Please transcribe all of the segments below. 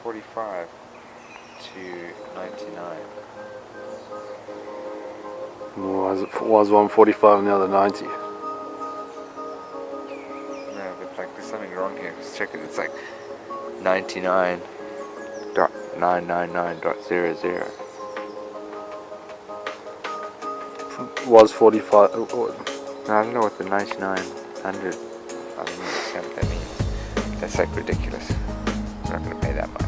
45 to 99. Was one 45 and the other 90? No, but like there's something wrong here. Just check it. It's like 99.999.00. Was 45. No, I don't know what the 9900. I don't understand what that means. That's like ridiculous. I'm not going to pay that much.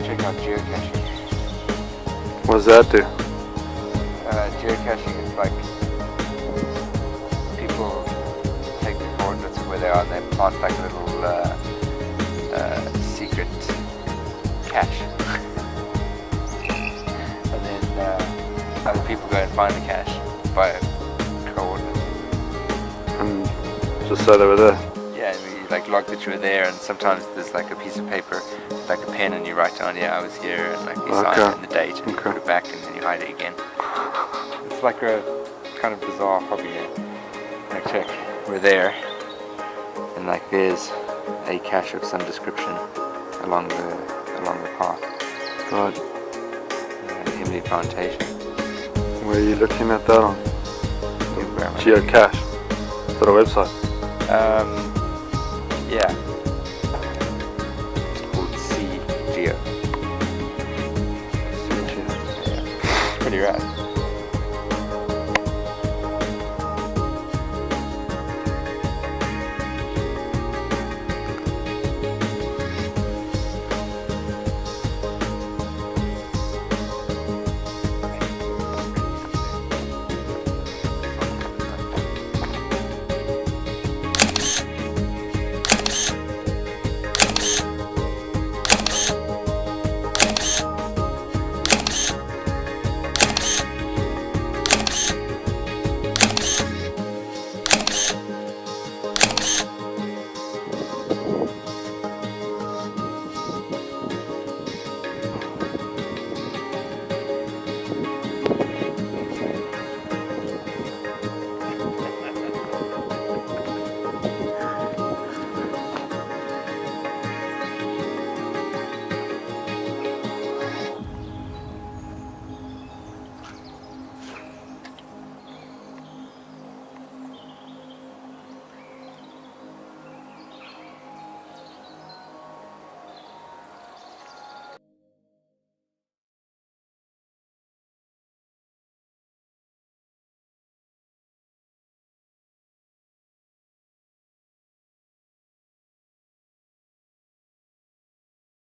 Check out geocaching. What does that do? Geocaching is like people take the coordinates of where they are and they plant like a little secret cache. And then other people go and find the cache by coordinates. And just say they were there. Yeah, and you like log that you were there, and sometimes there's like a piece of paper, like a pen, and you write down, yeah, I was here, and like you sign it and the date, and you put it back, and then you hide it again. It's like a kind of bizarre hobby. Like check, we're there, and like there's a cache of some description along the path. Right. Himley plantation. Where are you looking at that on? Where am I? Geocache. Is that a website? Yeah. It's called C Geo. CGeo. Yeah. It's pretty rad.